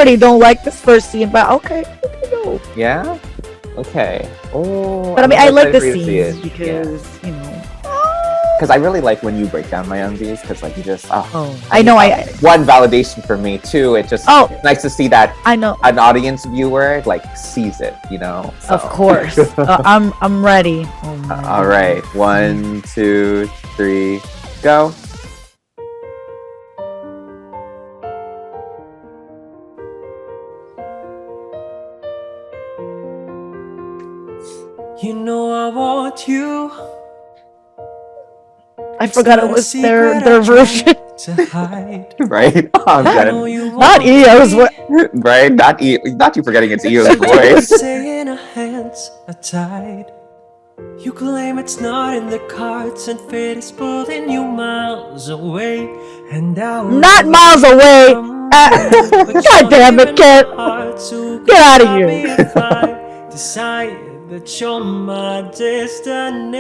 already don't like this first scene, but okay, no. Yeah. Okay. Oh. But I mean, I like the excited to see scenes it. because you know. Because I really like when you break down my undies, because like you just I know one validation for me too. It just it's nice to see that I know an audience viewer like sees it, you know. So. Of course. I'm ready. Oh my all right, 1, 2, 3, go. You know I want you. I forgot it was their version. To hide. Right? Oh, not Eo's voice. Right? Not you forgetting it's Eo's voice. Saying our hands are tied. You claim it's not in the cards, and fate is pulling you miles away. And not miles away. God damn it, Kent. Get out of here. Decide that you're my destiny.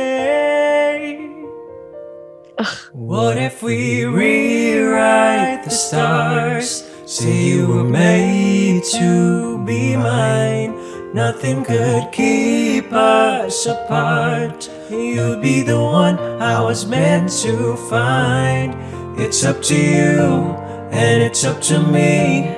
What if we rewrite the stars? Say you were made to be mine. Nothing could keep us apart. You'd be the one I was meant to find. It's up to you, and it's up to me.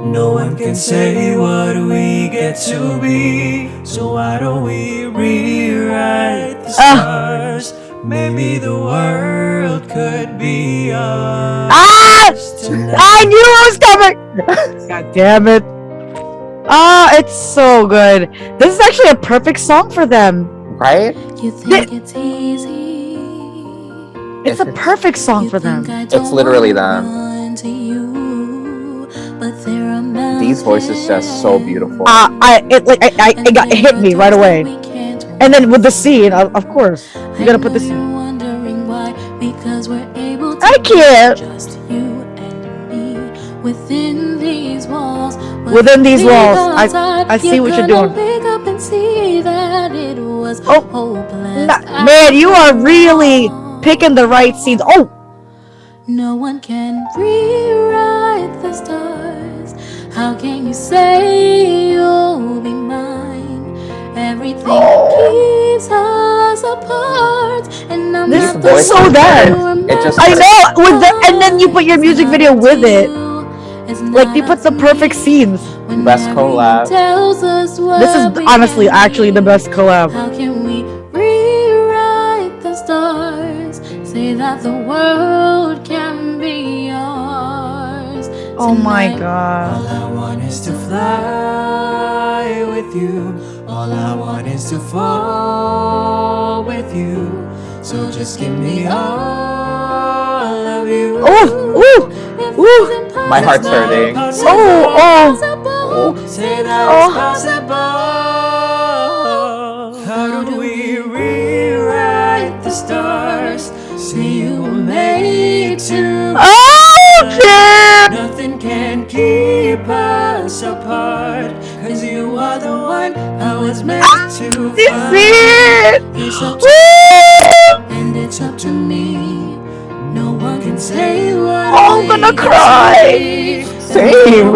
No one can say what we get to be. So why don't we rewrite the stars? Maybe the world could be ours tonight. I knew it was coming! God damn it. It's so good. This is actually a perfect song for them. Right? You think it's easy. It's a perfect song for them. It's literally them. These voices just so beautiful. It hit me right away. And then with the scene, of course, you gotta put the scene. I can't. Within these walls, I see what you're doing. Man, you are really picking the right scenes. Oh. No one can rewrite the stars. How can you say you'll be mine? Everything keeps us apart, and I'm this not the so bad. I know with the, and then you put your music video with it. Like you put the perfect scenes. Best collab. This is honestly actually the best collab. How can we rewrite the stars? Say that the world can be yours. Oh my god. All I want is to fly with you. All I want is to fall with you. So just give me all of you. Oh, ooh, ooh. My heart's hurting. Oh. Say that it's possible. How do we rewrite the stars? Say you were made to. Oh, yeah. Nothing can keep us apart. 'Cause you are the one I was meant to find. It's up to you, and it's up to me. No one can say what I'm gonna cry. Same.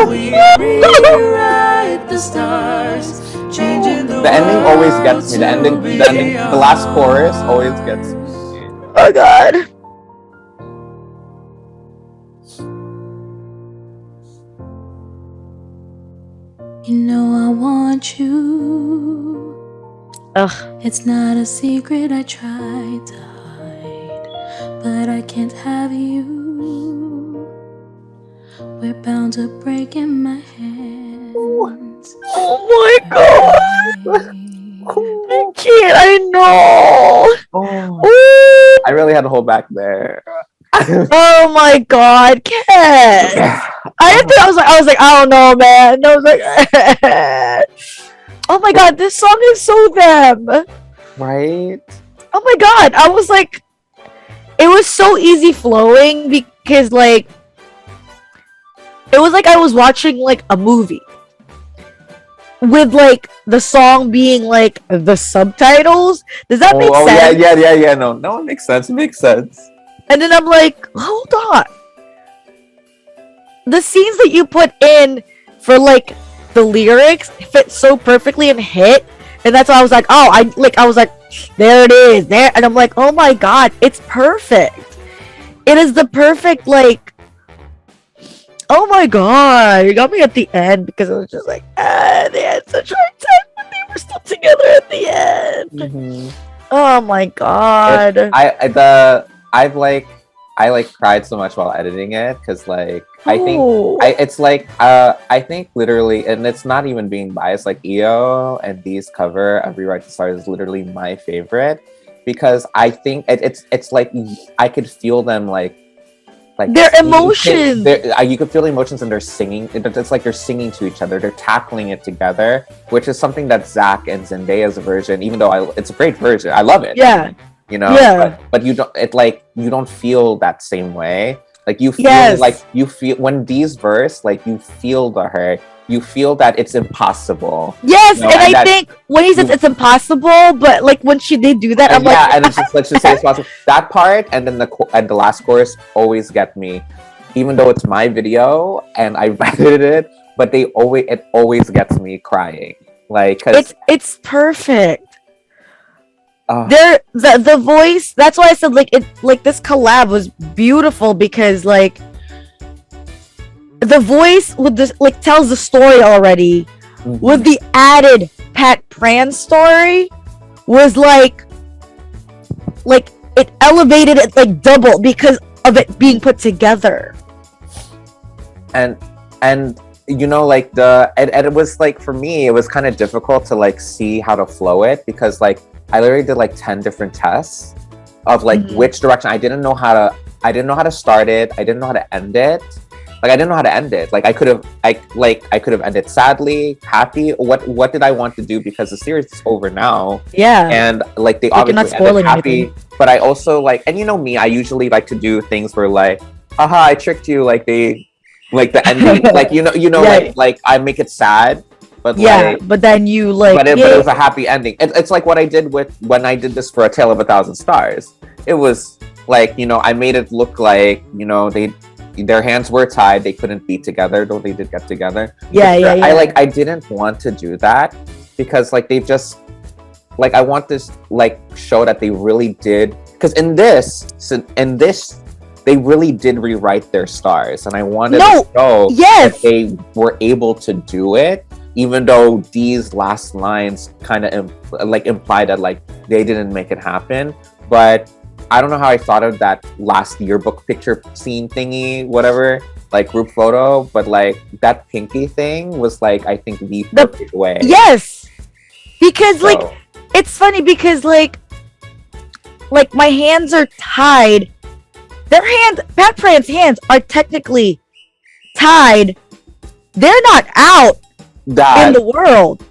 rewrite the stars, changing the ending always gets me. The last chorus always gets me. Oh god. You know I want you. Ugh. It's not a secret I tried to hide, but I can't have you. We're bound to break in my hands. Oh my god. I can't, I know. Oh. I really had to hold back there. Oh my god, Ken. I was like, I don't know, man. I was like, oh my god, this song is so them. Right? Oh my god, I was like, it was so easy flowing because like, it was like I was watching like a movie with like the song being like the subtitles. Does that make sense? Yeah. No, it makes sense. It makes sense. And then I'm like, hold on. The scenes that you put in for like the lyrics fit so perfectly and hit, and that's why I was like, oh, I was like, there it is, there, and I'm like, oh my god, it's perfect. It is the perfect like. Oh my god, you got me at the end because I was just like, they had such a hard time, but they were still together at the end. Mm-hmm. Oh my god. I like cried so much while editing it because like I think Ooh. I think literally, and it's not even being biased, like EO and Dee's cover of Rewrite the Stars is literally my favorite because I think it's like I could feel them like their emotions. You could feel the emotions and they're singing. It's like they're singing to each other. They're tackling it together, which is something that Zach and Zendaya's version, even though it's a great version. I love it. Yeah. You know, yeah. but you don't feel that same way. Like you feel you feel when Dee's verse, like you feel the hurt. You feel that it's impossible. Yes, you know, and I think when he says it's impossible, but like when she did do that, I'm like, and it's just let's just say it's possible. That part, and then the last chorus always get me, even though it's my video and I edited it, but it always gets me crying. Like, cause it's perfect. The voice. That's why I said like this collab was beautiful because like. The voice with this like tells the story already. Mm-hmm. With the added Pat Pran story was like it elevated it like double because of it being put together. And you know like and it was like for me it was kind of difficult to like see how to flow it because like I literally did like 10 different tests of like which direction. I didn't know how to start it. I didn't know how to end it. Like I didn't know how to end it. Like I could have ended sadly, happy. What did I want to do? Because the series is over now. Yeah. And like they obviously ended happy. Anything. But I also like, and you know me, I usually like to do things where like, haha, I tricked you. Like they, like the ending, like you know, yeah. like I make it sad. But yeah, but then you like. But it was a happy ending. It's like what I did when I did this for A Tale of a Thousand Stars. It was like, you know, I made it look like, you know, their hands were tied. They couldn't be together, though they did get together. Yeah. I didn't want to do that because like they just like I want this like show that they really did because in this they really did rewrite their stars, and I wanted to show that they were able to do it, even though Dee's last lines kind of imply that like they didn't make it happen, but. I don't know how I thought of that last yearbook picture scene thingy, whatever, like group photo, but like that pinky thing was like, I think the perfect way. Yes! Because like, it's funny because like my hands are tied. Pat Pran's hands are technically tied. They're not out in the world.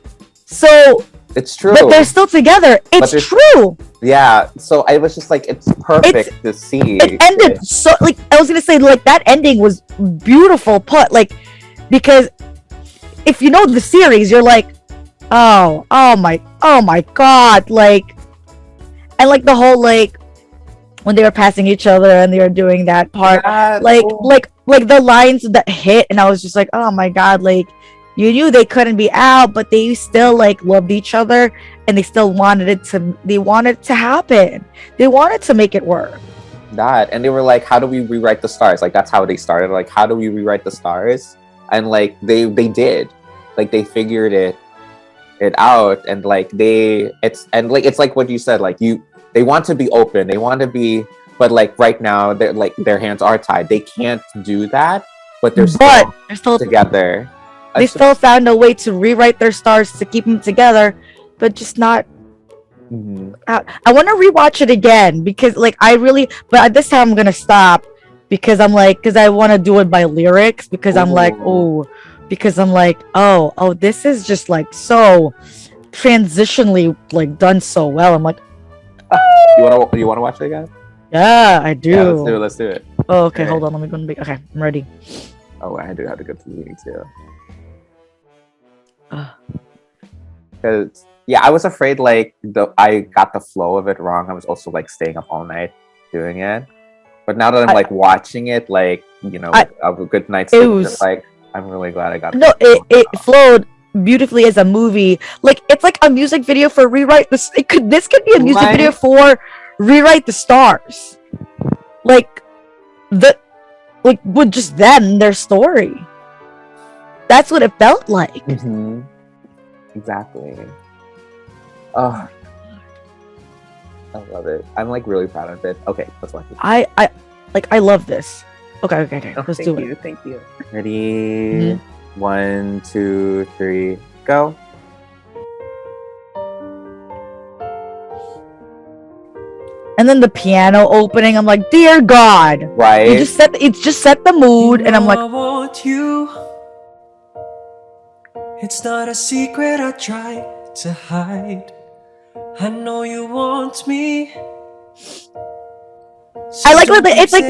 So... It's true. But they're still together. It's true. Yeah. So I was just like, it's perfect to see. It ended so like I was gonna say like that ending was beautiful put like because if you know the series, you're like, oh my god, like and like the whole like when they were passing each other and they were doing that part, like the lines that hit, and I was just like, oh my god, like. You knew they couldn't be out, but they still like loved each other, and they still wanted it to happen. They wanted to make it work. And they were like, "How do we rewrite the stars?" Like that's how they started. Like, how do we rewrite the stars? And like they did, like they figured it out, and like it's like what you said. Like they want to be open, they want to be, but like right now they're like their hands are tied. They can't do that, but they're still together. They still found a way to rewrite their stars to keep them together, but just not. I want to rewatch it again because, like, but at this time I'm gonna stop because I want to do it by lyrics because I'm like, oh, this is just like so transitionally like done so well. I'm like, you wanna watch it again? Yeah, I do. Yeah, let's do it. Oh, okay, hold on. Let me go and okay, I'm ready. Oh, I do have to go to the meeting too. Because I was afraid like I got the flow of it wrong. I was also like staying up all night doing it. But now that I'm like watching it, like you know, a good night's sleep, just like I'm really glad I got No, it flowed beautifully as a movie. Like it's like a music video for Rewrite this. This could be a music Right. video for Rewrite the Stars. Like with just them and their story. That's what it felt like. Mm-hmm. Exactly. Oh, I love it. I'm like really proud of it. Okay, let's watch it. I love this. Okay. Oh, Let's do it. Thank you. Ready? 1, 2, 3, go. And then the piano opening, I'm like, dear God. Right. It just set the mood, and I'm like, I want you. It's not a secret I try to hide. I know you want me. I like what it's like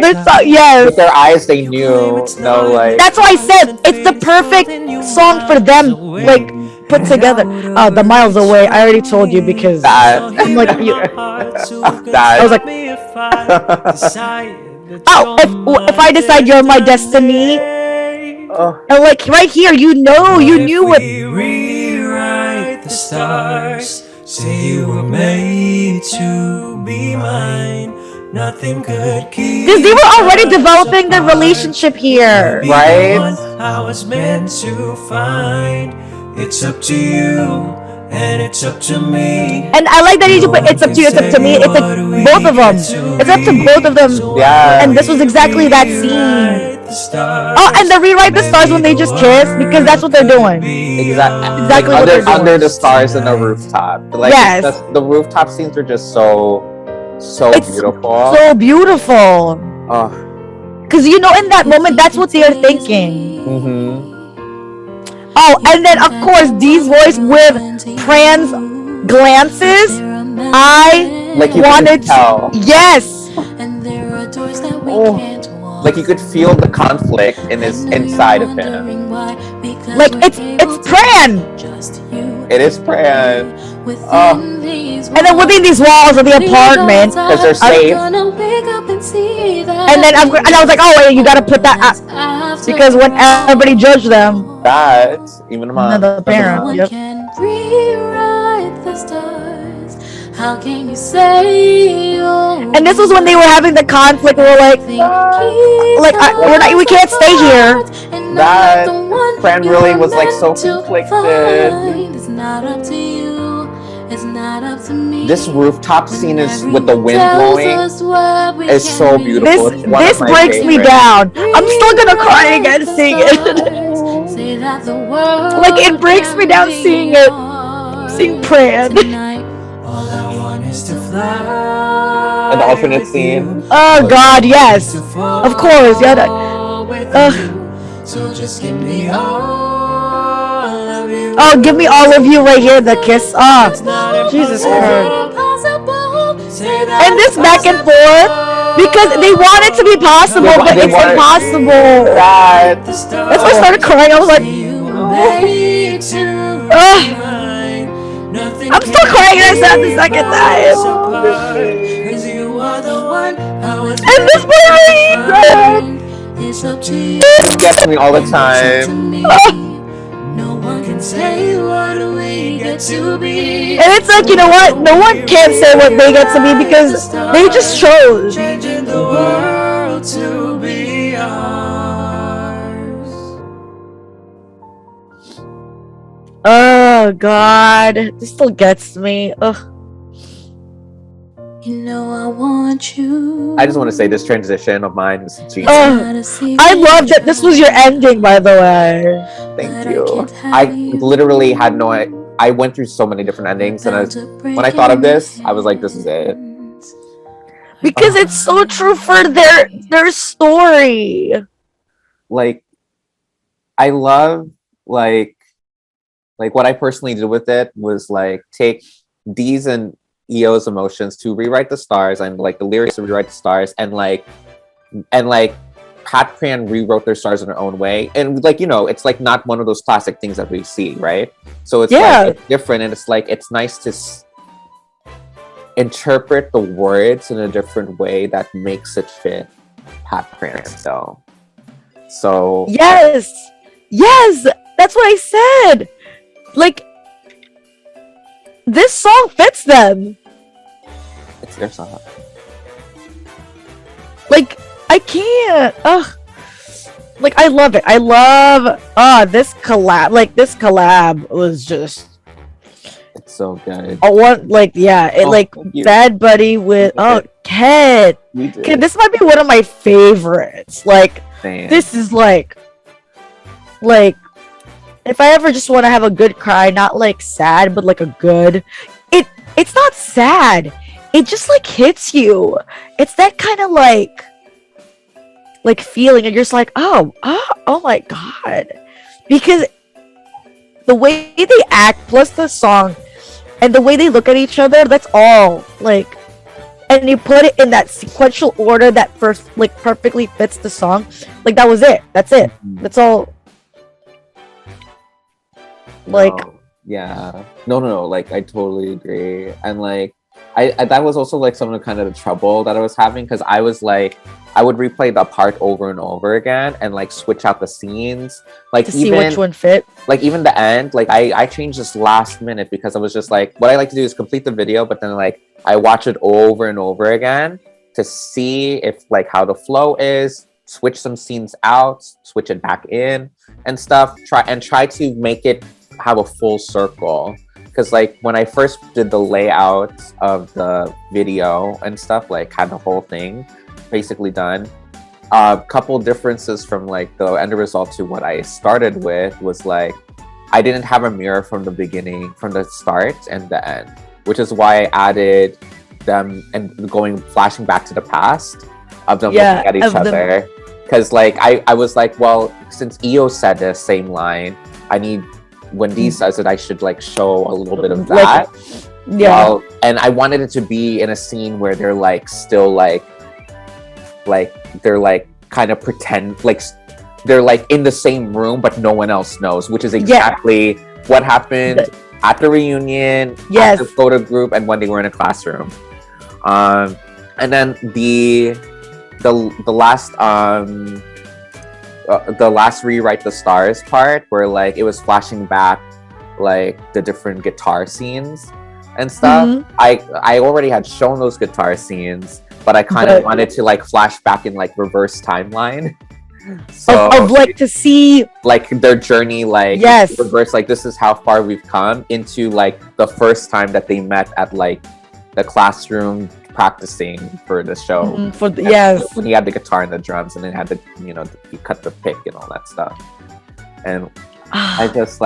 this song, yes. With their eyes, they knew. No, like. That's why I said it's the perfect song for them, like put together. The Miles Away. I already told you because I'm like, I was like, oh, if I decide you're my destiny, and like right here, you knew what. Rewrite the stars. Say you were made to be mine. Nothing could keep. Because they were already developing their relationship here, right? I was meant to find. It's up to you, and it's up to me. and I like that you put it's up to you, it's up to me. It's like both of them. It's up to both of them. Yeah. And this was exactly that scene. Oh, and the Rewrite the Stars when they just kiss, because that's what they're doing. Exactly what under, they're doing. under the stars in the rooftop. Like, Yes. the rooftop scenes are just so It's beautiful. So beautiful. Oh. Because in that moment, that's what they are thinking. Mm-hmm. Oh, and then of course, Dee's voice with Pran's glances. I Like you wanted could tell. Yes. Oh. Like you could feel the conflict inside of him. Like it's Pran. It is Pran. Oh. And then within these walls of the apartment, because they're safe. And then I was like, oh wait, you gotta put that because when everybody judged them, that even the mom, the parent. Yep. How can you say And this was when they were having the conflict. We were like, we can't stay here. That Fran really was like so conflicted. It's not up to you. It's not up to me. This rooftop scene is with the wind blowing is so beautiful. This breaks me down. I'm still gonna cry again seeing it. Like it breaks me down seeing it. Seeing Pran. All I want is to fly. An alternate scene. Oh God, yes. Of course, yeah. So just give me all of you. Oh, give me all of you right here, the kiss. Oh, Jesus Christ. And this back and forth, because they want it to be possible, but it's impossible. That's why I started crying. I was like, I'm still crying and I said the second time. And this movie gets me all the time. No one can say what we get to be. And it's like, you know what? No one can say what they get to be because they just chose. Changing the world to be ours. Oh God, this still gets me. Ugh. You know I want you. I just want to say this transition of mine is genius. I love that this was your ending, by the way. Thank you. I literally had no idea. I went through so many different endings, and when I thought of this, I was like, "This is it." Because it's so true for their story. Like, I love like what I personally did with it was like take Dee's and EO's emotions to Rewrite the Stars and like the lyrics to Rewrite the Stars and Pat Pran rewrote their stars in their own way, and like it's like not one of those classic things that we see, right? So it's like it's different, and it's like it's nice to interpret the words in a different way that makes it fit Pat Pran. So Yes, that's what I said. Like, this song fits them. it's their song. Like, I can't. Ugh. Like, I love it. I love this collab. Like, this collab was just It's so good. like Bad Buddy with Ken. Ken, this might be one of my favorites. Like, Same. this is like if I ever just want to have a good cry, not like sad, but like a good. It's not sad. It just like hits you. It's that kind of like feeling, and you're just like, oh my god, because the way they act plus the song and the way they look at each other, that's all like, and you put it in that sequential order that first like perfectly fits the song. Like, that was it. That's it. That's all. Like, no, like I totally agree. And like I that was also like some of the kind of the trouble that I was having, because I was like, I would replay the part over and over again and like switch out the scenes, like to see which one fit. Like even the end, like I changed this last minute because I was just like, what I like to do is complete the video, but then like I watch it over and over again to see if like how the flow is, switch some scenes out, switch it back in and stuff, try to make it have a full circle. Because like when I first did the layout of the video and stuff, like had the whole thing basically done, a couple differences from like the end result to what I started with was like, I didn't have a mirror from the beginning, from the start and the end, which is why I added them and flashing back to the past of them looking at each other. Because like I was like, well, since EO said the same line, I need, when Dee says it, I should like show a little bit of that. Well, and I wanted it to be in a scene where they're like still like they're like kind of pretend like they're like in the same room but no one else knows, which is exactly what happened at the reunion, at the photo group, and when they were in a classroom. And then the last rewrite the stars part, where like it was flashing back like the different guitar scenes and stuff. I already had shown those guitar scenes, but I kind of wanted to like flash back in like reverse timeline. So of like to see like their journey, like reverse, like this is how far we've come into like the first time that they met at like the classroom practicing for the show. When he had the guitar and the drums, and then had the, you know, he cut the pick and all that stuff. And I just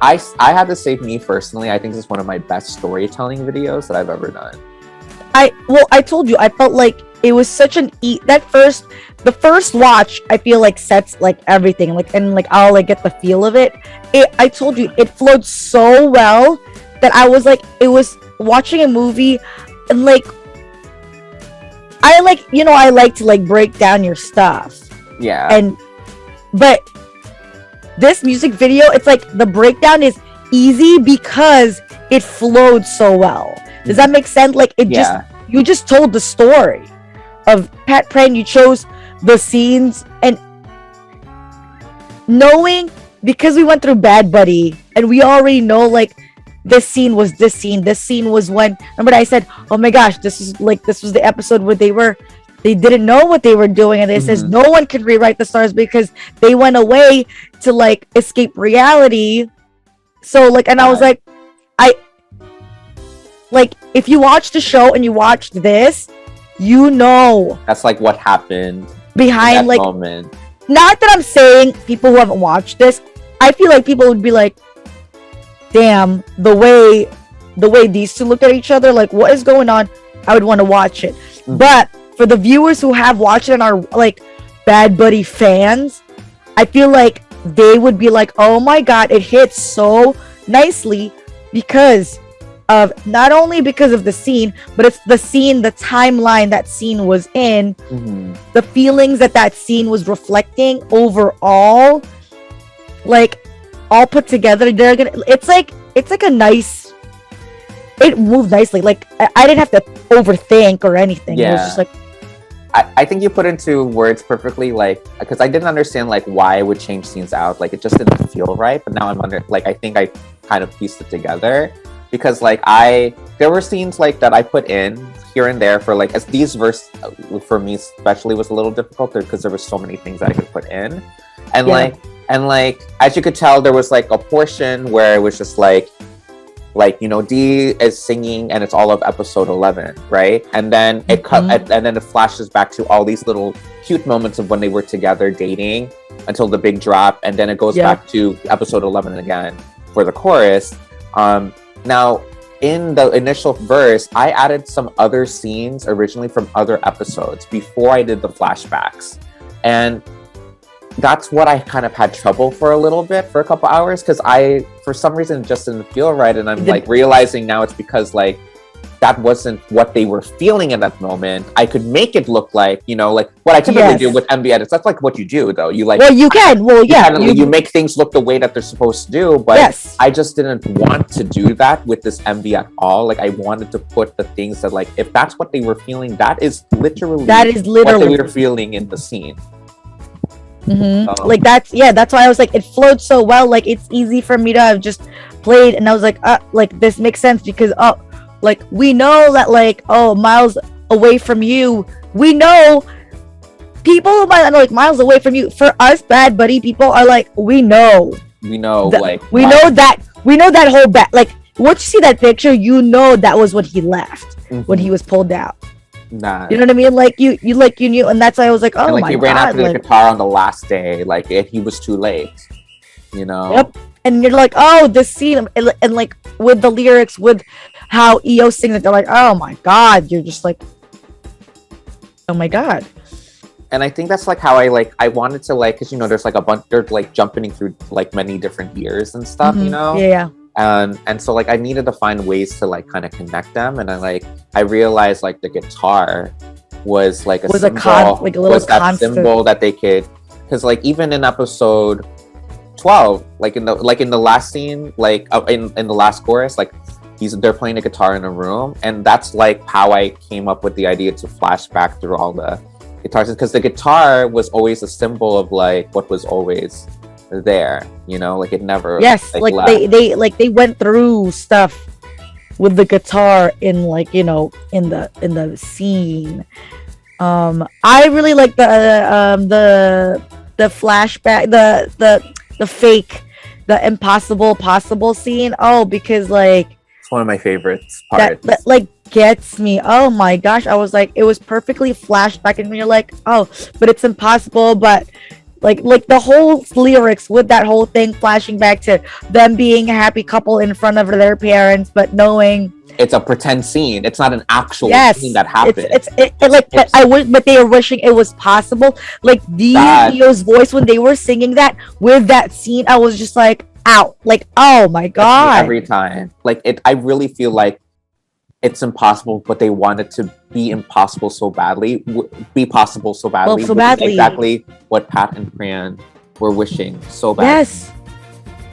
I had to say, me personally, I think this is one of my best storytelling videos that I've ever done. I told you, I felt like it was such an the first watch, I feel like sets like everything, like, and like I'll like get the feel of it. I told you, it flowed so well that I was like, it was watching a movie, and like I like, you know, I like to like break down your stuff. But this music video, it's like the breakdown is easy because it flowed so well. Does that make sense? Like, it you just told the story of Pat Pran. You chose the scenes, and knowing, because we went through Bad Buddy and we already know like this scene was this scene was when, remember I said, oh my gosh, this was the episode where they didn't know what they were doing, and it says no one can rewrite the stars because they went away to like escape reality. So like, and I was like, like, if you watch the show and you watched this, you know that's like what happened behind like moment. Not that I'm saying people who haven't watched this, I feel like people would be like, damn, the way these two look at each other, like what is going on? I would want to watch it. But for the viewers who have watched it and are like Bad Buddy fans, I feel like they would be like, oh my god, it hits so nicely because of, not only because of the scene, but it's the scene, the timeline that scene was in, the feelings that scene was reflecting overall, like all put together. It's like a nice, it moved nicely. Like I didn't have to overthink or anything. It was just like, I think you put into words perfectly, like, because I didn't understand like why I would change scenes out. Like it just didn't feel right. But now I'm like I think I kind of pieced it together, because like there were scenes like that I put in here and there for like, as these verse for me especially was a little difficult because there was so many things that I could put in, and like as you could tell, there was like a portion where it was just like Dee is singing and it's all of episode 11, right? And then it and then it flashes back to all these little cute moments of when they were together dating until the big drop, and then it goes back to episode 11 again for the chorus. Now in the initial verse, I added some other scenes originally from other episodes before I did the flashbacks, and that's what I kind of had trouble for a little bit, for a couple hours, because I, for some reason, just didn't feel right. And I'm like realizing now it's because like that wasn't what they were feeling in that moment. I could make it look like, like what I typically do with MV edits. That's like what you do, though. You like, you make things look the way that they're supposed to do. But I just didn't want to do that with this MV at all. Like I wanted to put the things that, like, if that's what they were feeling, that is literally what they were feeling in the scene. Like that's why I was like, it flowed so well. Like it's easy for me to have just played, and I was like this makes sense because like we know that like miles away from you, we know people who might like miles away from you. For us Bad Buddy people are like, we know that whole like once you see that picture, that was when he left, when he was pulled out. Nah. You know what I mean? Like you knew, and that's why I was like, and, like, my God. He ran after the guitar on the last day, like he was too late. Yep. And you're like, this scene, and like with the lyrics, with how EO sings it, they're like, oh my God. You're just like, oh my God. And I think that's like how I wanted to like, because there's like a bunch, they're like jumping through like many different years and stuff, Yeah. And so like I needed to find ways to like kind of connect them, and I realized like the guitar was like a symbol that they could, because like even in episode 12, like in the last scene, like in the last chorus, like they're playing a guitar in a room, and that's like how I came up with the idea to flash back through all the guitars, because the guitar was always a symbol of like what was always there, like it never like left. they went through stuff with the guitar in like in the scene. I really like the flashback, the fake, the impossible possible scene, because like it's one of my favorite parts. That like gets me. Oh my gosh, I was like, it was perfectly flashback, and you're like, but it's impossible, but like the whole lyrics with that whole thing flashing back to them being a happy couple in front of their parents, but knowing it's a pretend scene. It's not an actual scene that happened. But they were wishing it was possible. Like Dio's voice when they were singing that with that scene, I was just like out. Like, oh my God. Every time. Like I really feel like it's impossible, but they wanted to be impossible so badly, be possible so badly. Exactly what Pat and Priyan were wishing so badly. Yes.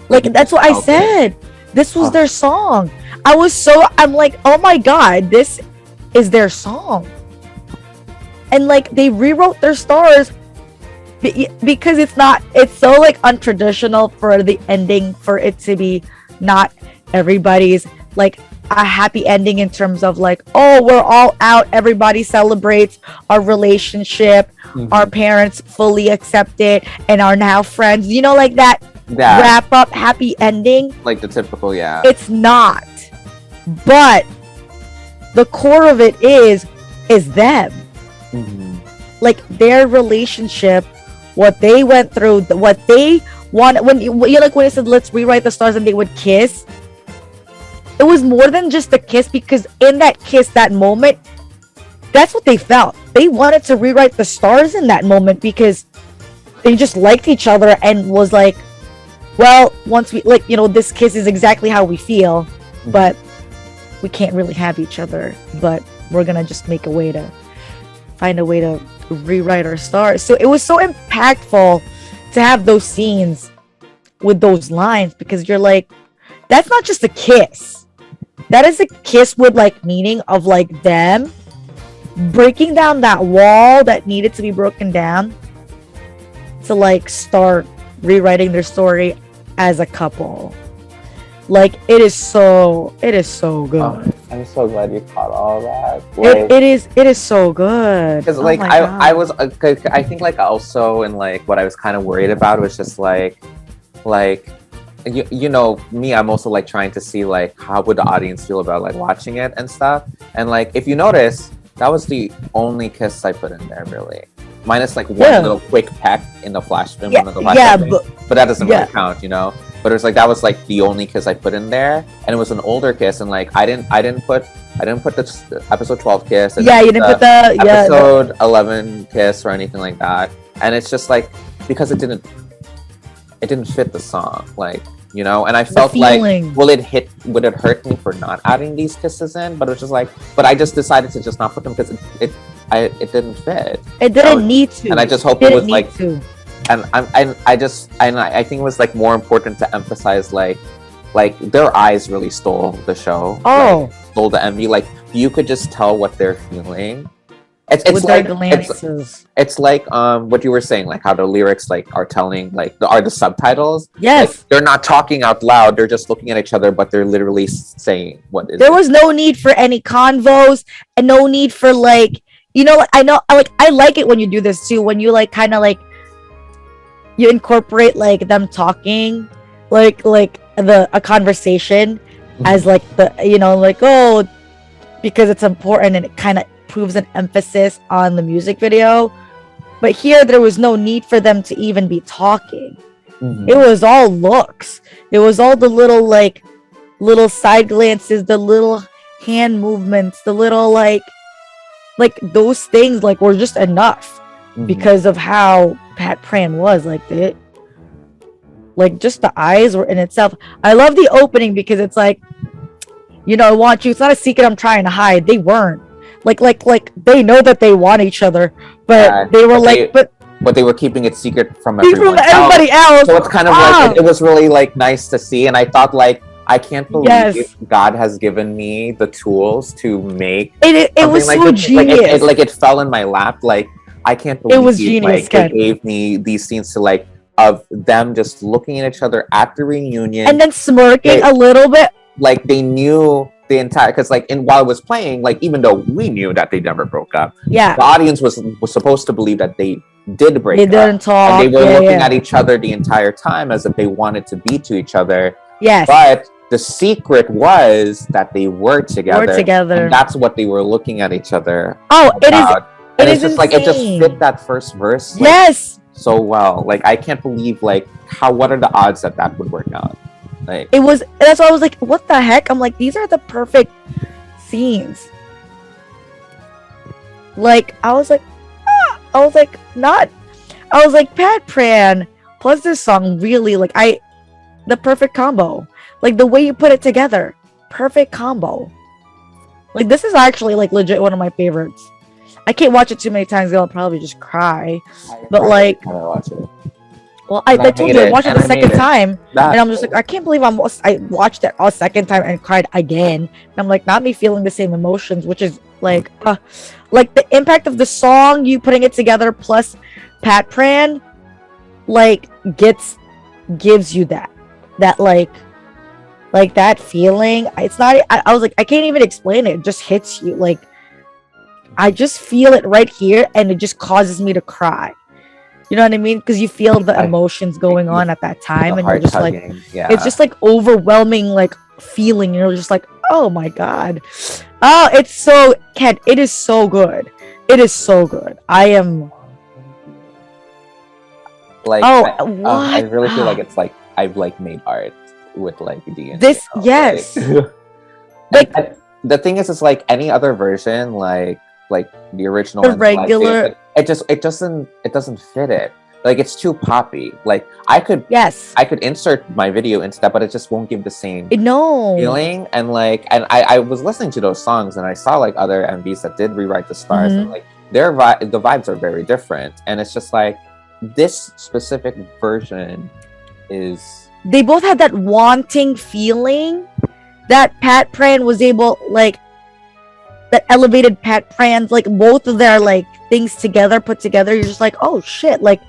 Like that's what I said. This was their song. I'm like, oh my God, this is their song. And like they rewrote their stars because it's so like untraditional for the ending, for it to be not everybody's like a happy ending in terms of like, we're all out, everybody celebrates our relationship, our parents fully accept it and are now friends, like that wrap up happy ending, like the typical. It's not, but the core of it is them, like their relationship, what they went through, what they want. When it said let's rewrite the stars and they would kiss, it was more than just a kiss, because in that kiss, that moment, that's what they felt. They wanted to rewrite the stars in that moment because they just liked each other and was like, well, once we this kiss is exactly how we feel, but we can't really have each other, but we're gonna just find a way to rewrite our stars. So it was so impactful to have those scenes with those lines, because you're like, that's not just a kiss. That is a kiss with like meaning of like them breaking down that wall that needed to be broken down to like start rewriting their story as a couple. Like it is so good. I'm so glad you caught all that. It is so good. Because like I was I think like also and like what I was kind of worried about was just like you know me, I'm also like trying to see like how would the audience feel about like watching it and stuff. And like if you notice, that was the only kiss I put in there really. Minus like one little quick peck in the flash film. But that doesn't really count, you know. But it was like that was like the only kiss I put in there, and it was an older kiss, and like I didn't put the episode 12 kiss. Yeah, you didn't put the episode 11 kiss or anything like that, and it's just like because it didn't fit the song, like, you know. And I felt like would it hurt me for not adding these kisses in? But it was just like, but I just decided to just not put them because it didn't fit. It didn't need to, and I just hope it was like. And I think it was like more important to emphasize like their eyes really stole the show. Oh, like, stole the MV. Like you could just tell what they're feeling. It's like what you were saying, like how the lyrics like are telling like are the subtitles. Yes, like, they're not talking out loud. They're just looking at each other, but they're literally saying what is. There was no need for any convos and no need for like, you know, I know I like it when you do this too, when you like kind of like. You incorporate like them talking, like a conversation as like the, you know, like, oh, because it's important and it kind of proves an emphasis on the music video. But here there was no need for them to even be talking. It was all looks. It was all the little side glances, the little hand movements, the little like those things like were just enough. Because of how Pat Pran was like it, like just the eyes were in itself. I love the opening because it's like, you know, I want you. It's not a secret I'm trying to hide. They weren't like they know that they want each other, but they were but they were keeping it secret from everybody else. So it's kind of like it was really like nice to see, and I thought like I can't believe God has given me the tools to make it. It was like so this. genius. Like it fell in my lap. Like I can't believe it was genius. Like, it gave me these scenes to like of them just looking at each other at the reunion and then smirking a little bit. Like they knew the entire because like while it was playing, like even though we knew that they never broke up, the audience was supposed to believe that they did break up. They didn't talk. And they were looking at each other the entire time as if they wanted to be to each other. Yes. But the secret was that they were together. And that's what they were looking at each other. Oh, about. It is just insane. Like it just fit that first verse. Like, so well. Like I can't believe like what are the odds that would work out? Like it was. That's why I was like, what the heck? I'm like, these are the perfect scenes. Like I was like Pat Pran plus this song really like the perfect combo. Like the way you put it together, perfect combo. Like this is actually like legit one of my favorites. I can't watch it too many times. I'll probably just cry. But like, watch it. Well, I told you I watched it the second time, and I'm just like, I can't believe I watched it a second time and cried again. And I'm like, not me feeling the same emotions, which is like the impact of the song, you putting it together plus Pat Pran, like gives you that like that feeling. It's not. I was like, I can't even explain it. It just hits you like. I just feel it right here, and it just causes me to cry. You know what I mean? Because you feel the emotions going on at that time, and you're just like, it's just like overwhelming, like feeling. You're just like, oh my god, oh, it's so Ken. It is so good. It is so good. I am like, I really feel like it's like I've like made art with like this. Yes, like the thing is, it's like any other version, like the original, the regular. It doesn't fit it. Like it's too poppy. Like I could insert my video into that, but it just won't give the same feeling. And like, and I was listening to those songs, and I saw like other MVs that did rewrite the stars, and like the vibes are very different. And it's just like this specific version is. They both had that wanting feeling that Pat Pran was able like. that elevated Pat Pran's, like both of their like things together, put together, you're just like, oh shit, like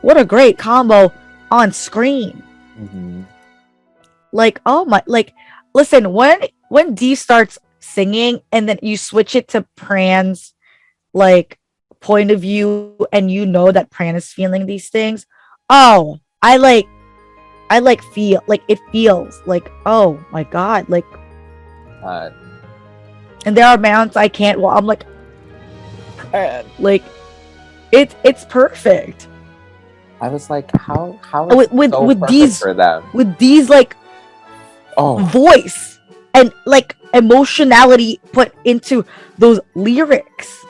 what a great combo on screen. Like, oh my, like, listen, when D starts singing and then you switch it to Pran's like point of view, and you know that Pran is feeling these things, oh, I feel like it feels like, oh my god, like, and there are moments I can't, well, I'm like, like it's perfect. I was like, how is with so with perfect these for them? with these like voice and like emotionality put into those lyrics.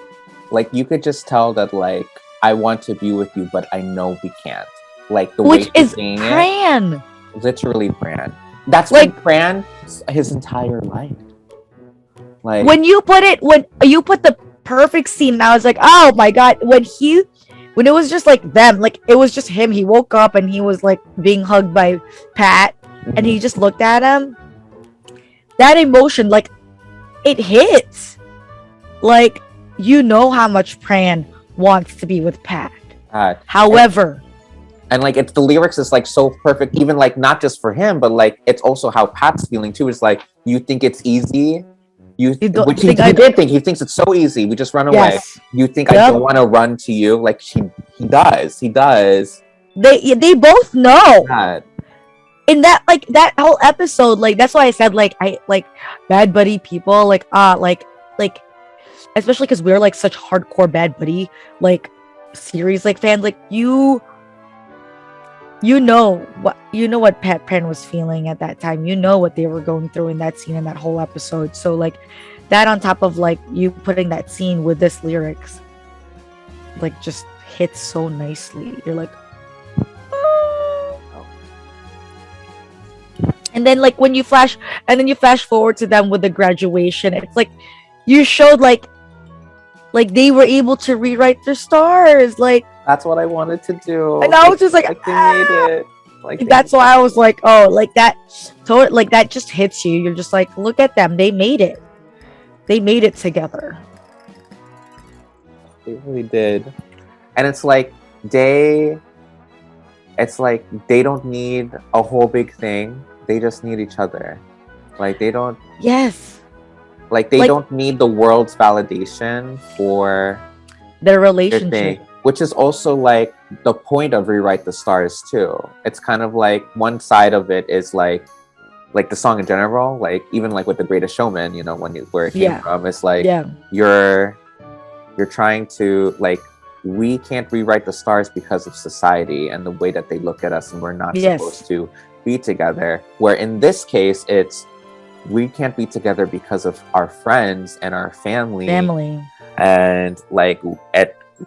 Like you could just tell that like, I want to be with you, but I know we can't. Like the Which way is he's saying Pran. it, literally Pran. That's like been Pran his entire life. Like when you put the perfect scene, I was like, oh my god, when it was just like them, like it was just him, he woke up and he was like being hugged by Pat, and he just looked at him, that emotion, like it hits. Like, you know how much Pran wants to be with Pat. However, and like it's the lyrics is like so perfect, even like not just for him, but like it's also how Pat's feeling too. It's like, you think it's easy, which he did think, he thinks it's so easy, we just run away. Yes. You think I don't want to run to you? Like he does. They both know. God. In that, like that whole episode, like that's why I said like I like Bad Buddy people, like like especially because we're like such hardcore Bad Buddy like series like fans, like you know what Pat Pran was feeling at that time, you know what they were going through in that scene, in that whole episode. So like that on top of like you putting that scene with this lyrics, like just hits so nicely. You're like, oh. And then like when you flash forward to them with the graduation, it's like you showed like they were able to rewrite their stars. Like that's what I wanted to do. And I was just like they made it. Like that's why I was like, oh, like that, like that just hits you. You're just like, look at them, they made it. They made it together. They really did. And it's like they don't need a whole big thing. They just need each other. Like they don't. Yes. Like they don't need the world's validation for their relationship. Which is also like the point of Rewrite the Stars too. It's kind of like one side of it is like the song in general, like even like with The Greatest Showman, you know, where it came from, it's like you're trying to like, we can't rewrite the stars because of society and the way that they look at us, and we're not supposed to be together. Where in this case, it's we can't be together because of our friends and our family, and like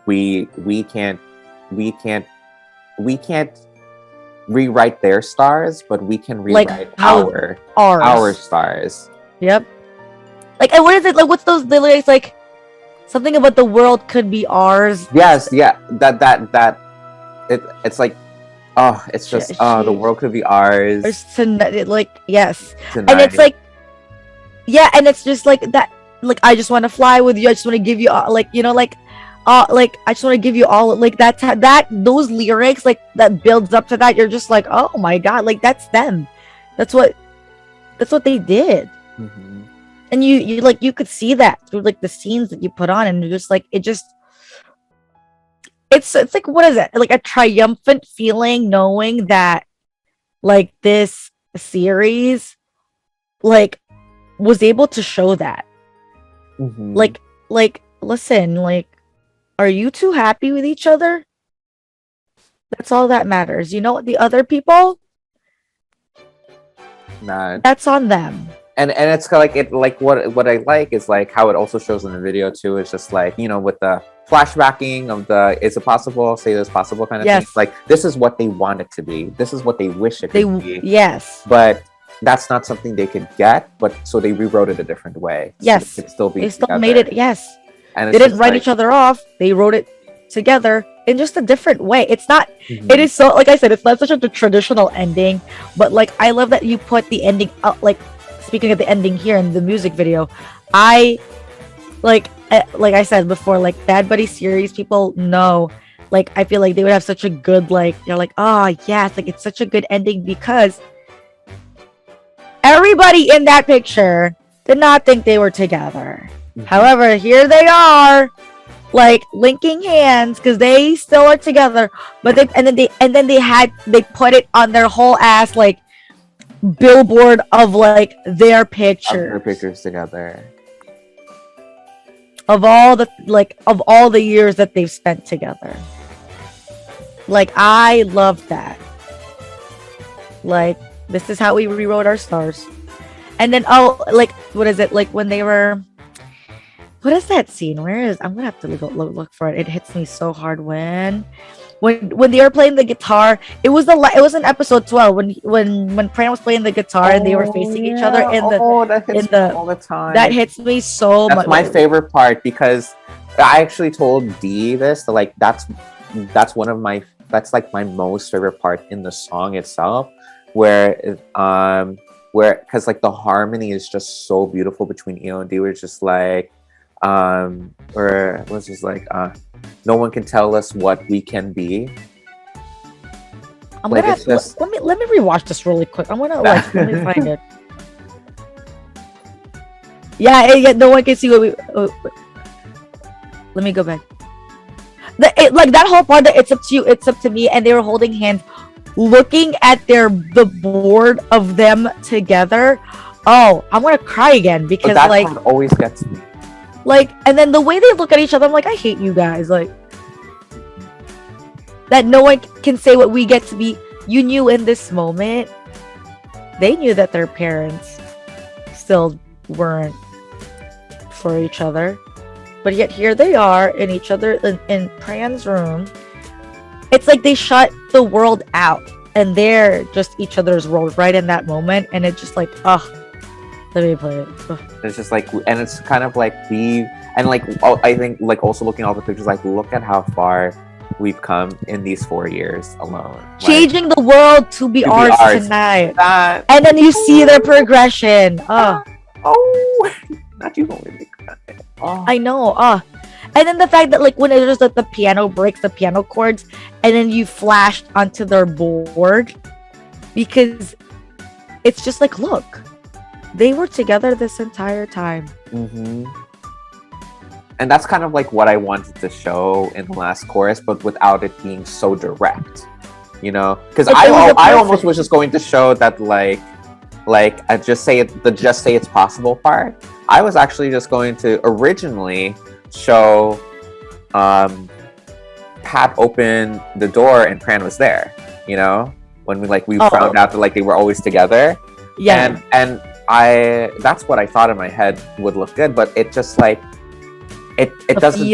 we can't rewrite their stars, but we can rewrite like our stars. Yep. Like, and what is it like? What's those lyrics like? Something about the world could be ours. Yes, yeah. It's like, oh, it's just the world could be ours. Like, yes. Tonight. And it's like, yeah, and it's just like that. Like, I just want to fly with you. I just want to give you like, you know, like I just want to give you all, like that those lyrics, like that builds up to that. You're just like, oh my god, like that's them. That's what they did. Mm-hmm. And you like, you could see that through like the scenes that you put on, and you're just like, it's like, what is it, like a triumphant feeling knowing that like this series like was able to show that. Mm-hmm. Like listen, like, are you two happy with each other? That's all that matters. You know what, the other people, that's on them. And it's kind of like it, like what I like is like how it also shows in the video too. It's just like, you know, with the flashbacking of the is it possible, say this possible kind of thing. Like, this is what they want it to be. This is what they wish it could be. Yes. But that's not something they could get. But so they rewrote it a different way. Yes. So it could still be. They still made it. Yes. And they didn't write each other off. They wrote it together in just a different way. It's not. Mm-hmm. It is so, like I said, it's not such a traditional ending. But like, I love that you put the ending. Like, speaking of the ending here in the music video, I like I said before, like Bad Buddy series people know, like I feel like they would have such a good, like you're like, oh yes, like it's such a good ending because everybody in that picture did not think they were together. However, here they are, like linking hands because they still are together. But they put it on their whole ass like billboard of like their pictures together of all the years that they've spent together. Like I love that. Like this is how we rewrote our stars. And then like what is it, like when they were, what is that scene? Where is, I'm gonna have to look for it. It hits me so hard when they were playing the guitar. It was in episode 12 when Pran was playing the guitar and they were facing each other in the all the time. That hits me so much. That's my favorite part because I actually told Dee this, that like that's like my most favorite part in the song itself, where because like the harmony is just so beautiful between EO and Dee. We're just like where it was just like no one can tell us what we can be. Let me rewatch this really quick. I'm gonna let me find it. Yeah, no one can see what we. Let me go back. Like that whole part that it's up to you, it's up to me, and they were holding hands, looking at the board of them together. Oh, I'm gonna cry again because that like part always gets me. Like, and then the way they look at each other, I'm like, I hate you guys. Like, that no one can say what we get to be. You knew in this moment, they knew that their parents still weren't for each other. But yet here they are in each other in Pran's room. It's like they shut the world out. And they're just each other's world right in that moment. And it's just like, let me play it. Ugh. It's just like, and it's kind of like I think like also looking at all the pictures, like look at how far we've come in these 4 years alone. Changing the world to be ours tonight. And then you see their progression. Not you only. I know. And then the fact that like when it was like the piano breaks, the piano chords, and then you flashed onto their board, because it's just like, look, they were together this entire time. And that's kind of like what I wanted to show in the last chorus, but without it being so direct, you know? Because I almost was just going to show that like I just say it's possible part. I was actually just going to originally show Pat open the door and Pran was there, you know, when we found out that like they were always together. Yeah. And that's what I thought in my head would look good, but it just like it doesn't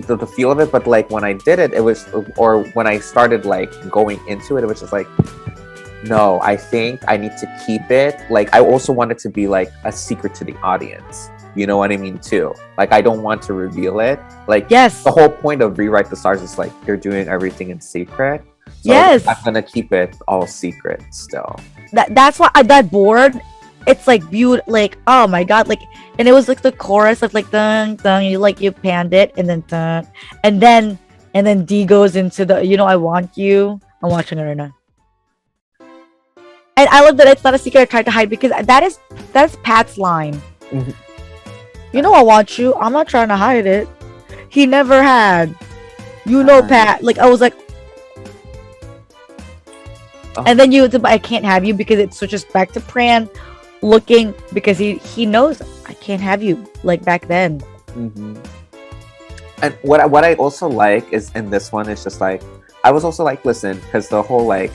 the feel of it. But like when I did it, or when I started like going into it was just like, no, I think I need to keep it. Like I also want it to be like a secret to the audience. You know what I mean too? Like I don't want to reveal it. Like yes, the whole point of Rewrite the Stars is like you're doing everything in secret. So yes, I'm gonna keep it all secret still. That's why that board, it's like beautiful. Like oh my god, like, and it was like the chorus of like dun dun. You panned it and then dun, and then D goes into the I want you. I'm watching it right now. And I love that it's not a secret I tried to hide, because that's Pat's line. Mm-hmm. I want you. I'm not trying to hide it. He never had. Pat. Like I was like, and then I can't have you, because it switches back to Pran looking, because he knows I can't have you like back then. Mm-hmm. And what I also like is in this one is just like I was also like, listen, because the whole like,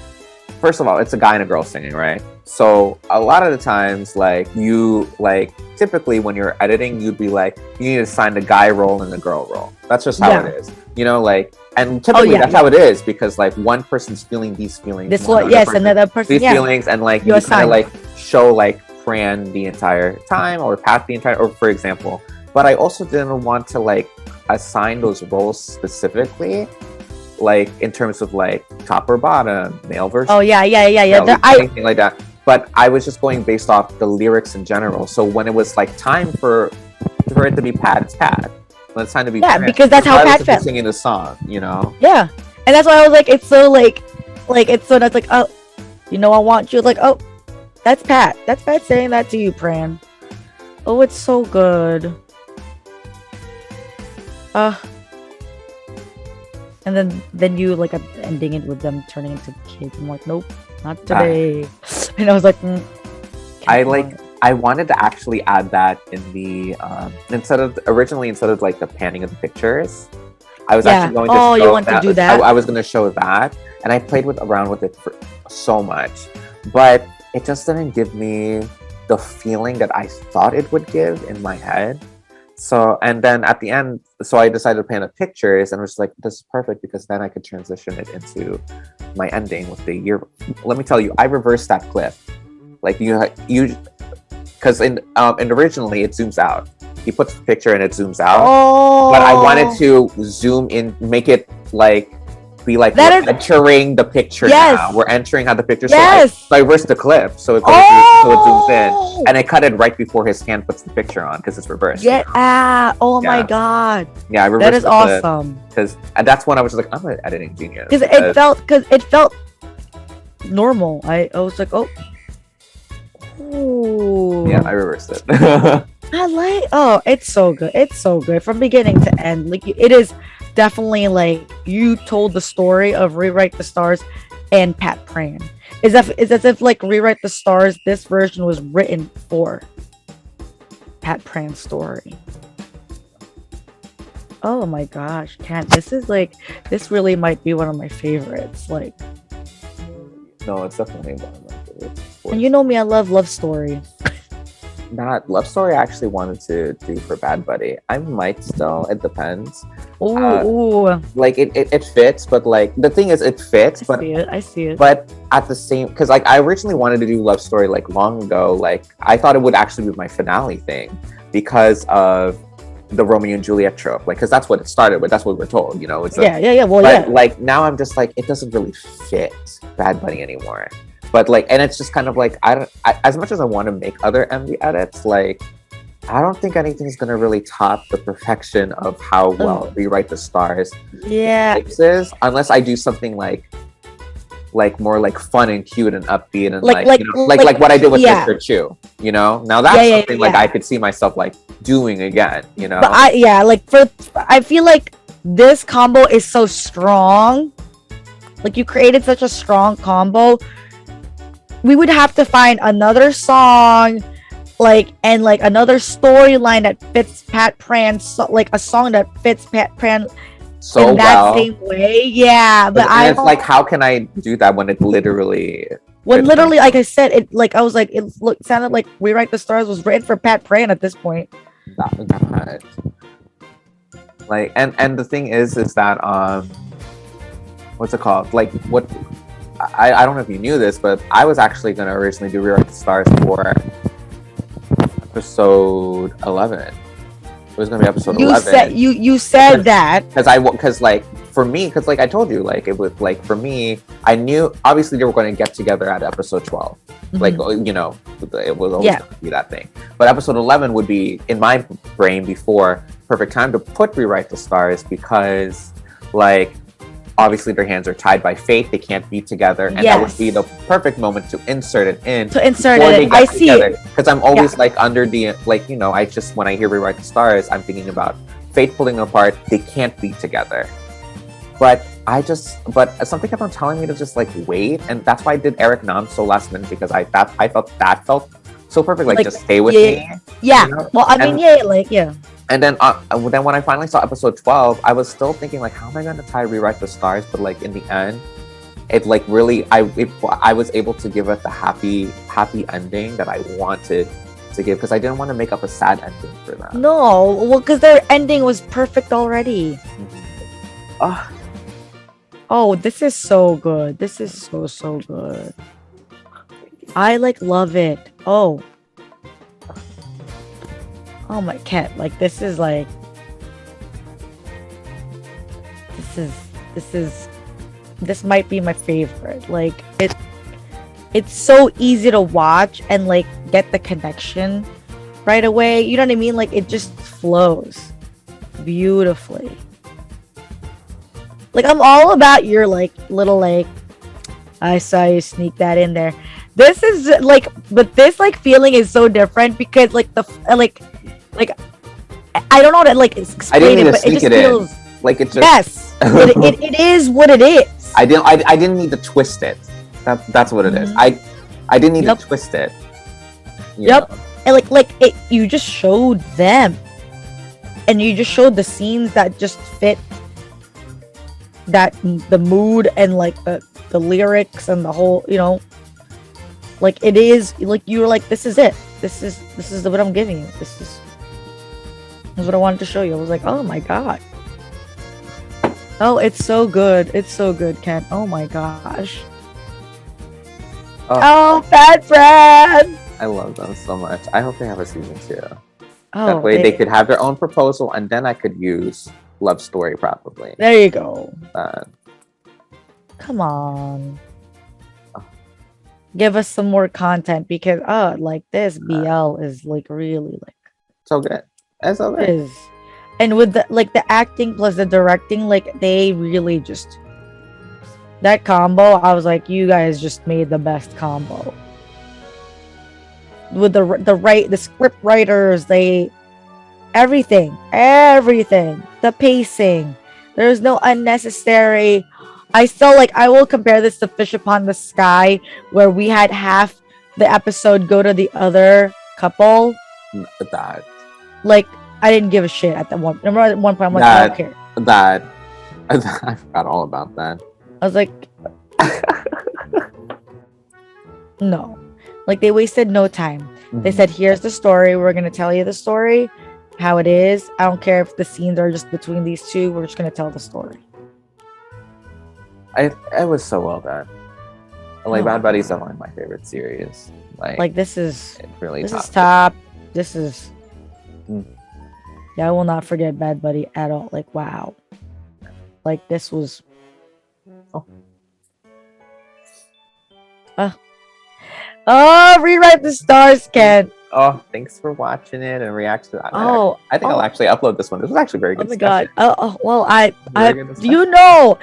first of all, it's a guy and a girl singing, right? So a lot of the times, like you like typically when you're editing, you'd be like, you need to assign the guy role and the girl role. That's just how it is, like, and typically that's how it is, because like one person's feeling these feelings. Another person these feelings, and like you kind of like show like Fran the entire time, or Pat the entire, or for example. But I also didn't want to like assign those roles specifically, like in terms of like top or bottom, male versus anything like that. But I was just going based off the lyrics in general. So when it was like time for for it to be Pat, it's Pat. When it's time to be Yeah, Prince, because that's how regardless Pat if he's felt. singing the song, you know. Yeah, and that's why I was like, it's so like it's so that's like, oh, you know, I want you. Like, oh, that's Pat. That's Pat saying that to you, Pran. Oh, it's so good. And then you like ending it with them turning into kids. I'm like, nope, not today. And I was like, I wanted to actually add that in the instead of like the panning of the pictures. I was actually going to show you want to do that? I was going to show that, and I played around with it for so much, but it just didn't give me the feeling that I thought it would give in my head. So, and then at the end, so I decided to pan the pictures, and was like, this is perfect because then I could transition it into my ending with the year. Let me tell you, I reversed that clip. Like you, because in originally it zooms out. He puts the picture and it zooms out. Oh. But I wanted to zoom in, make it like be like we're entering the picture now. We're entering how the picture. Yes. So I reversed the clip so it zooms in, and I cut it right before his hand puts the picture on because it's reversed. My god. Yeah, I reversed. That is awesome. Because that's when I was like, I'm an editing genius. Because it felt normal. I was like, oh. Ooh. Yeah, I reversed it. It's so good. It's so good from beginning to end. Like, it is definitely like you told the story of Rewrite the Stars and Pat Pran. It's as if like Rewrite the Stars, this version was written for Pat Pran's story. Oh my gosh, this really might be one of my favorites. Like, no, it's definitely one of my favorites. And you know me, I love love story. That love story I actually wanted to do for Bad Buddy. I might still. It depends. Ooh. Like it fits, but like the thing is, it fits. I see it. But at the same, because like I originally wanted to do love story like long ago. Like I thought it would actually be my finale thing because of the Romeo and Juliet trope. Like because that's what it started with. That's what we're told. You know. It's like now I'm just like it doesn't really fit Bad Buddy anymore. But like, and it's just kind of like I as much as I want to make other MV edits, like I don't think anything's gonna really top the perfection of how well Rewrite the Stars mixes, unless I do something like more like fun and cute and upbeat and like what I did with Mr. Chu. You know, now that's something like I could see myself like doing again. You know, but I feel like this combo is so strong. Like you created such a strong combo. We would have to find another song, and another storyline that fits Pat Pran, like a song that fits Pat Pran so in that same way. Yeah, but it's like, how can I do that when it literally? Like I said, it sounded like Rewrite the Stars was written for Pat Pran at this point. That. Like, and the thing is that what's it called? Like what? I don't know if you knew this, but I was actually going to originally do Rewrite the Stars for episode 11. It was going to be episode 11. You said that because like for me, because like I told you, like it was like for me, I knew obviously they were going to get together at episode 12. Mm-hmm. Like you know, it was always going to be that thing. But episode 11 would be in my brain before perfect time to put Rewrite the Stars because like. Obviously, their hands are tied by fate. They can't be together, and that would be the perfect moment to insert it in. I see it because I'm always like under the like you know. I just when I hear Rewrite the Stars, I'm thinking about fate pulling them apart. They can't be together, but something kept on telling me to just like wait, and that's why I did Eric Nam so last minute because I felt that felt so perfect. Like just stay with me. Yeah. You know? Well, I mean, And then when I finally saw episode 12, I was still thinking like, how am I going to tie Rewrite the Stars? But like in the end, it like really, I was able to give it the happy ending that I wanted to give because I didn't want to make up a sad ending for them. No, well, because their ending was perfect already. Mm-hmm. Oh, this is so good. This is so good. I love it. Oh my cat, this is this might be my favorite. It's so easy to watch and get the connection right away. You know what I mean? It just flows beautifully. Like, I'm all about your like little like, I saw you sneak that in there. This is like, but this like feeling is so different because like the like I don't know how to like I explain didn't need it, to but it sneak just it feels in. Like it just. yes, it is what it is. I didn't need to twist it. That's what it is. Mhm. I didn't need Yep. to twist it. You Yep. know? And like it, you just showed them, and you just showed the scenes that just fit that the mood and like the lyrics and the whole, you know, like it is like you were like, this is it. This is what I'm giving you. This is what I wanted to show you. I was like, oh my god. Oh, it's so good. It's so good, Ken. Oh my gosh. Oh, Bad Brad. I love them so much. I hope they have a season 2. Oh, That way they could have their own proposal, and then I could use love story probably. There you go. Uh, Come on. Give us some more content because like this BL is like really like so good. That's so good. is. And with the like the acting plus the directing, like they really just that combo, I was like, you guys just made the best combo. With the script writers, they everything, the pacing. There's no unnecessary. I still like. I will compare this to Fish Upon the Sky, where we had half the episode go to the other couple. That. Like, I didn't give a shit at that one. Remember at one point, I'm like, I don't care. That. I forgot all about that. I was like, no. Like, they wasted no time. They said, here's the story. We're going to tell you the story, how it is. I don't care if the scenes are just between these two. We're just going to tell the story. It was so well done. Like, Bad Buddy's definitely my favorite series. Like this is really this top. is top. This is yeah, I will not forget Bad Buddy at all. Like, wow. Like, this was Rewrite the Stars, Ken. Oh, thanks for watching it and react to that. Oh, I think I'll actually upload this one. This was actually very good. Oh my god. Well, Very good discussion. you know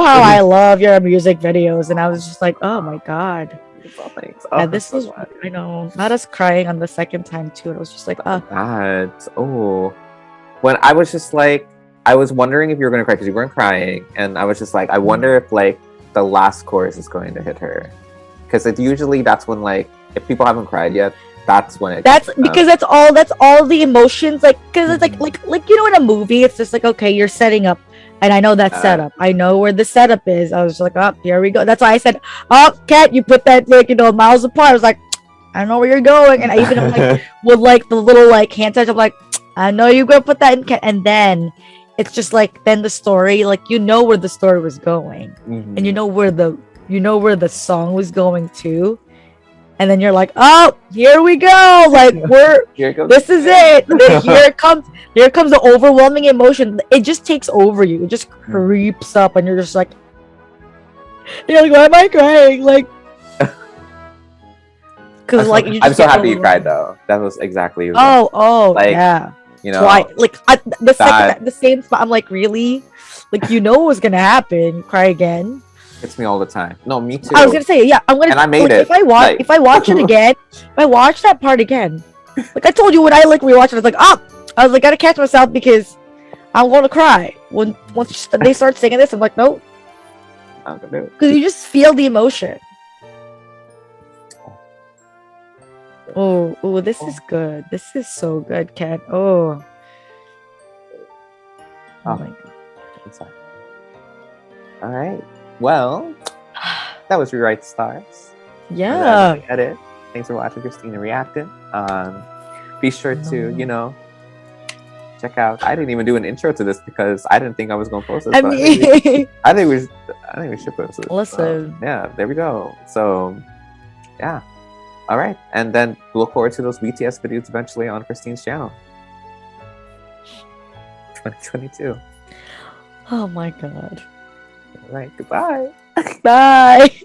how I love your music videos, and I was just like, oh my god. Oh, thanks. Yeah, this was, I know, not us crying on the second time too. And I was just like, when I was just like, I was wondering if you were going to cry because you weren't crying, and I was just like, I wonder if like the last chorus is going to hit her, because it's usually that's when like if people haven't cried yet, that's when it. That's because that's all the emotions, like, because it's like you know, in a movie, it's just like, okay, you're setting up. And I know that setup. I know where the setup is. I was like, oh, here we go. That's why I said, oh, Kat, you put that, like, you know, miles apart. I was like, I know where you're going. And I even like, with like the little like hand touch, I'm like, I know you're gonna put that in. And then it's just like, then the story, like, you know where the story was going, and you know where the song was going to. And then you're like, oh, here we go. Like, this is it. Here comes the overwhelming emotion. It just takes over you. It just creeps up, and you're just like, you're like, why am I crying? Like, because like, I'm so happy you cried though. That was exactly. Like, yeah. You know, like the same spot. I'm like, really? Like, you know what was gonna happen? Cry again. Hits me all the time. No, me too. I was gonna say, yeah, I'm gonna. And I made like, it. If I watch it again, if I watch that part again, like I told you when I like rewatched it, I was like, I was like, gotta catch myself because I'm gonna cry once they start singing this. I'm like, nope, I'm gonna do it because you just feel the emotion. Oh, this is good. This is so good, Ken. Oh my god. All right. Well, that was Rewrite the Stars. Yeah. Edit. Thanks for watching Christina reacting. Be sure to, check out. I didn't even do an intro to this because I didn't think I was going to post this. I think we should post it. Listen. Yeah, there we go. So, yeah. All right. And then look forward to those BTS videos eventually on Christine's channel. 2022. Oh my god. All right. Goodbye. Bye.